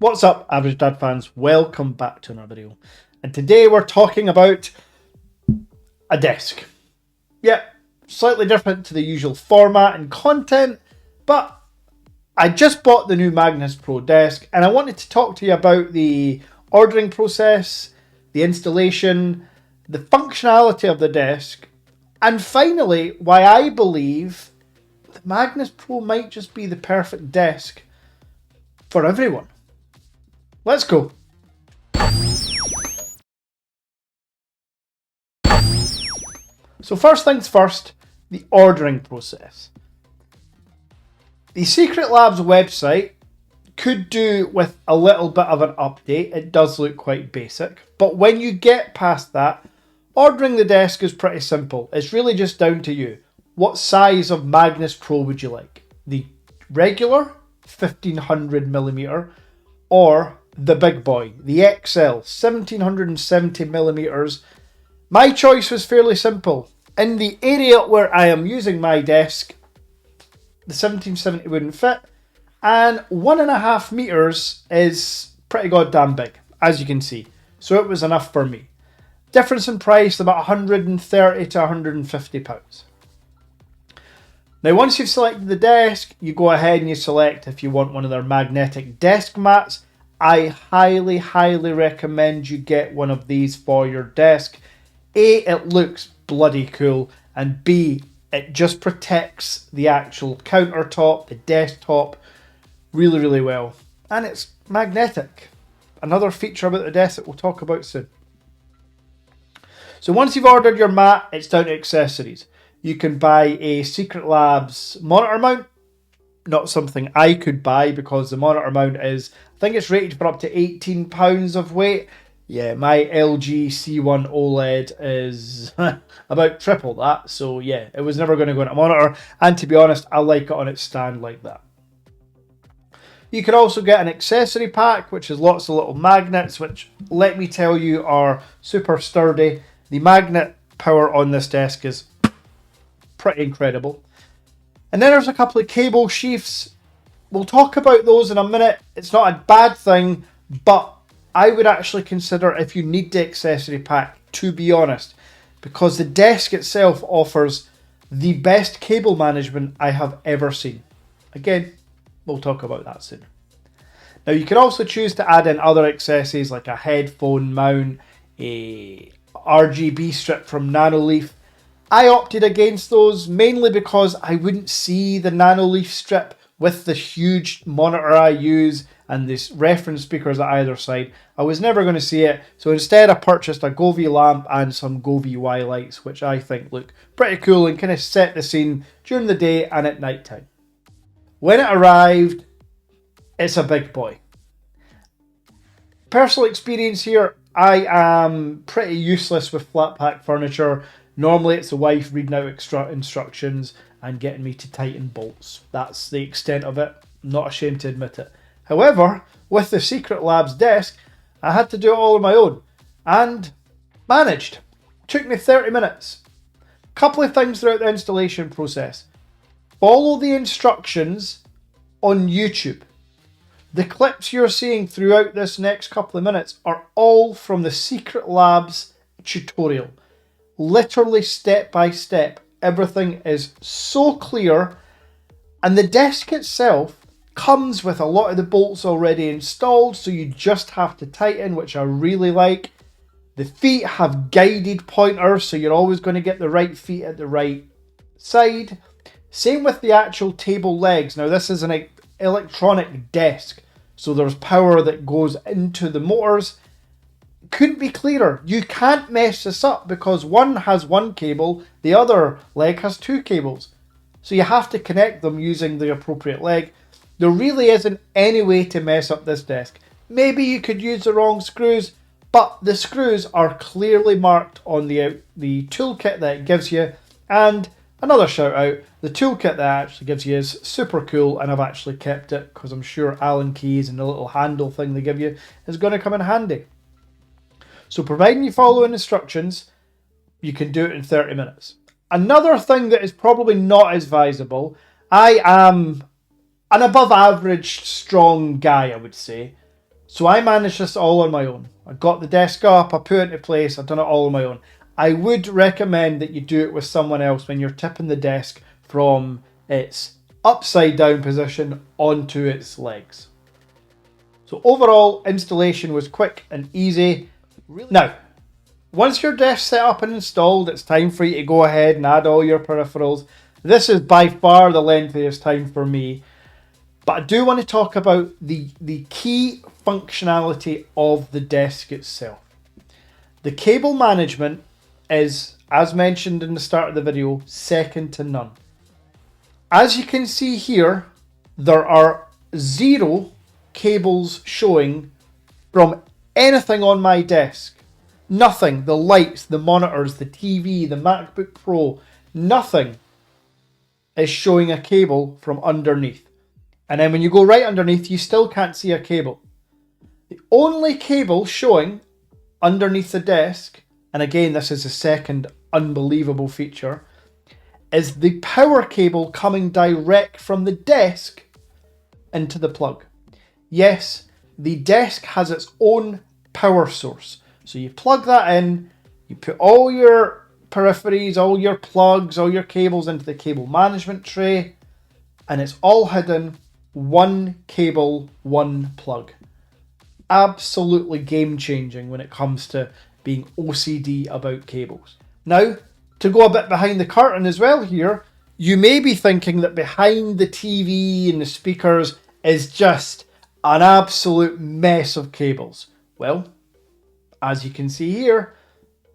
What's up, Average Dad fans? Welcome back to another video. And today we're talking about a desk. Yeah, slightly different to the usual format and content, but I just bought the new Magnus Pro desk and I wanted to talk to you about the ordering process, the installation, the functionality of the desk, and finally, why I believe the Magnus Pro might just be the perfect desk for everyone. Let's go. So first things first, the ordering process. The Secret Labs website could do with a little bit of an update. It does look quite basic, but when you get past that, ordering the desk is pretty simple. It's really just down to you. What size of Magnus Pro would you like? The regular 1500mm or the big boy, the XL 1770mm. My choice was fairly simple. In the area where I am using my desk, the 1770 wouldn't fit, and 1.5 meters is pretty goddamn big, as you can see. So it was enough for me. Difference in price, about £130 to £150. Now once you've selected the desk, you go ahead and you select if you want one of their magnetic desk mats. I highly recommend you get one of these for your desk. A, it looks bloody cool, and B, it just protects the actual countertop, the desktop, really well. And it's magnetic. Another feature about the desk that we'll talk about soon. So once you've ordered your mat, it's down to accessories. You can buy a Secret Labs monitor mount. Not something I could buy because the monitor mount is, I think it's rated for up to 18 pounds of weight. Yeah, my LG C1 OLED is about triple that. So yeah, it was never going to go into a monitor. And to be honest, I like it on its stand like that. You can also get an accessory pack, which has lots of little magnets, which, let me tell you, are super sturdy. The magnet power on this desk is pretty incredible. And then there's a couple of cable sheaths. We'll talk about those in a minute. It's not a bad thing, but I would actually consider if you need the accessory pack, to be honest, because the desk itself offers the best cable management I have ever seen. Again, we'll talk about that soon. Now you can also choose to add in other accessories like a headphone mount, a RGB strip from Nanoleaf. I opted against those mainly because I wouldn't see the Nanoleaf strip with the huge monitor I use and this reference speakers at either side. I was never going to see it, so instead I purchased a Govee lamp and some Govee Y lights, which I think look pretty cool and kind of set the scene during the day and at night time. When it arrived, it's a big boy. Personal experience here, I am pretty useless with flat pack furniture. Normally it's the wife reading out instructions and getting me to tighten bolts. That's the extent of it. I'm not ashamed to admit it. However, with the Secret Labs desk, I had to do it all on my own. And managed. Took me 30 minutes. Couple of things throughout the installation process. Follow the instructions on YouTube. The clips you're seeing throughout this next couple of minutes are all from the Secret Labs tutorial. Literally step by step. Everything is so clear, and the desk itself comes with a lot of the bolts already installed, so you just have to tighten, which I really like. The feet have guided pointers, so you're always going to get the right feet at the right side. Same with the actual table legs. Now this is an electronic desk, so there's power that goes into the motors. Couldn't be clearer. You can't mess this up because one has one cable, the other leg has two cables. So you have to connect them using the appropriate leg. There really isn't any way to mess up this desk. Maybe you could use the wrong screws, but the screws are clearly marked on the toolkit that it gives you. And another shout out, the toolkit that it actually gives you is super cool, and I've actually kept it because I'm sure Allen keys and the little handle thing they give you is going to come in handy. So providing you follow instructions, you can do it in 30 minutes. Another thing that is probably not as visible, I am an above average strong guy, I would say. So I managed this all on my own. I got the desk up, I put it into place, I've done it all on my own. I would recommend that you do it with someone else when you're tipping the desk from its upside down position onto its legs. So overall, installation was quick and easy. Now, once your desk's set up and installed, it's time for you to go ahead and add all your peripherals. This is by far the lengthiest time for me. But I do want to talk about the key functionality of the desk itself. The cable management is, as mentioned in the start of the video, second to none. As you can see here, there are 0 cables showing from anything on my desk. Nothing. The lights, the monitors, the TV, the MacBook Pro, nothing is showing a cable from underneath. And then when you go right underneath, you still can't see a cable. The only cable showing underneath the desk, and again, this is the second unbelievable feature, is the power cable coming direct from the desk into the plug. Yes, the desk has its own power source. So you plug that in, you put all your peripheries, all your plugs, all your cables into the cable management tray, and it's all hidden. One cable, one plug. Absolutely game changing when it comes to being OCD about cables. Now, to go a bit behind the curtain as well here, you may be thinking that behind the TV and the speakers is just an absolute mess of cables. Well, as you can see here,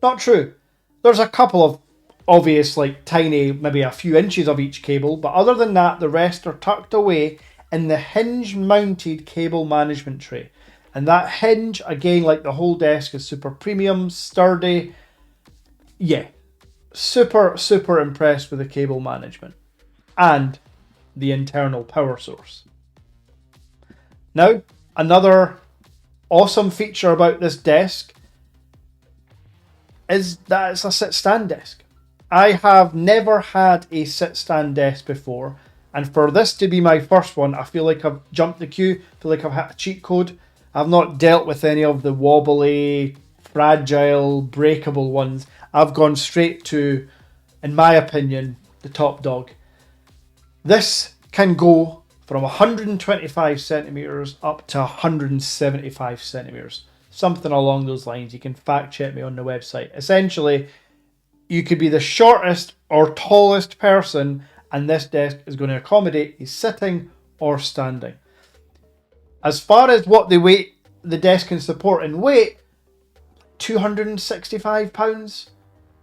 not true. There's a couple of obvious, like tiny, maybe a few inches of each cable, but other than that, the rest are tucked away in the hinge mounted cable management tray. And that hinge, again, like the whole desk, is super premium, sturdy. Yeah, super impressed with the cable management and the internal power source. Now, another awesome feature about this desk is that it's a sit-stand desk. I have never had a sit-stand desk before, and for this to be my first one, I feel like I've jumped the queue, I feel like I've hit a cheat code. I've not dealt with any of the wobbly, fragile, breakable ones. I've gone straight to, in my opinion, the top dog. This can go from 125 centimeters up to 175 centimeters. Something along those lines. You can fact check me on the website. Essentially, you could be the shortest or tallest person, and this desk is going to accommodate you sitting or standing. As far as what the desk can support in weight, £265.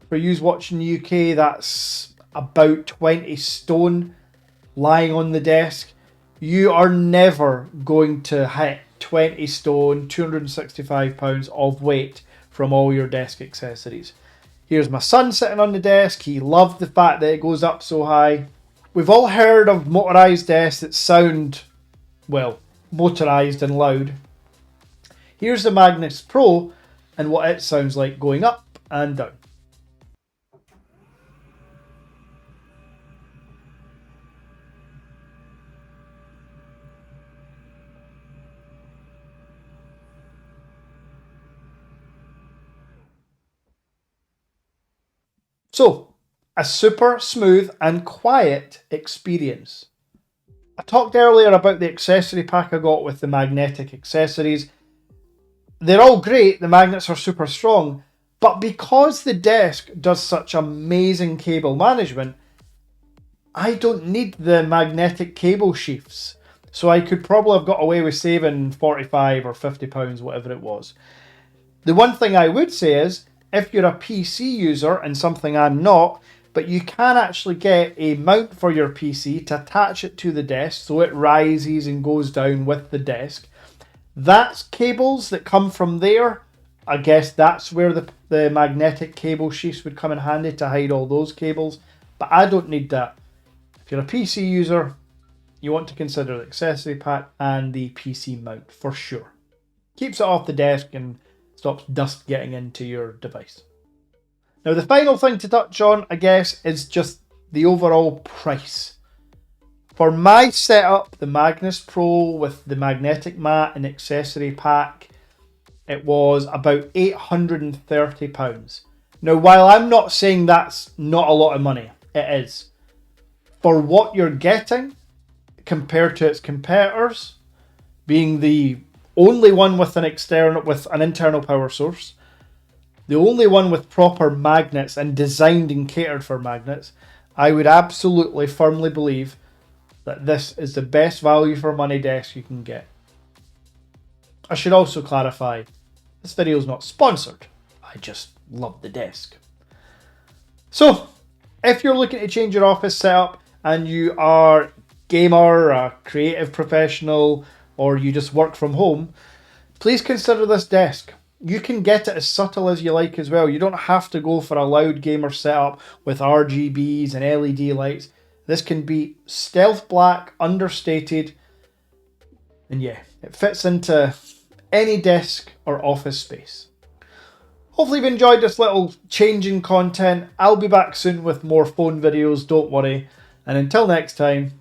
For you watching the UK, that's about 20 stone lying on the desk. You are never going to hit 20 stone, £265 of weight from all your desk accessories. Here's my son sitting on the desk. He loved the fact that it goes up so high. We've all heard of motorised desks that sound, well, motorised and loud. Here's the Magnus Pro and what it sounds like going up and down. So, a super smooth and quiet experience. I talked earlier about the accessory pack I got with the magnetic accessories. They're all great, the magnets are super strong, but because the desk does such amazing cable management, I don't need the magnetic cable sheaths. So I could probably have got away with saving £45 or £50, whatever it was. The one thing I would say is, if you're a PC user, and something I'm not, but you can actually get a mount for your PC to attach it to the desk so it rises and goes down with the desk. That's cables that come from there. I guess that's where the magnetic cable sheaths would come in handy to hide all those cables, but I don't need that. If you're a PC user, you want to consider the accessory pack and the PC mount for sure. Keeps it off the desk and stops dust getting into your device. Now the final thing to touch on, I guess, is just the overall price. For my setup, the Magnus Pro with the magnetic mat and accessory pack, it was about £830. Now, while I'm not saying that's not a lot of money, it is. For what you're getting, compared to its competitors, being the only one with an internal power source, the only one with proper magnets and designed and catered for magnets, I would absolutely firmly believe that this is the best value for money desk you can get. I should also clarify, this video is not sponsored. I just love the desk. So, if you're looking to change your office setup and you are a gamer, a creative professional, or you just work from home, please consider this desk. You can get it as subtle as you like as well. You don't have to go for a loud gamer setup with RGBs and LED lights. This can be stealth black, understated, and yeah, it fits into any desk or office space. Hopefully you've enjoyed this little changing content. I'll be back soon with more phone videos, don't worry. And until next time,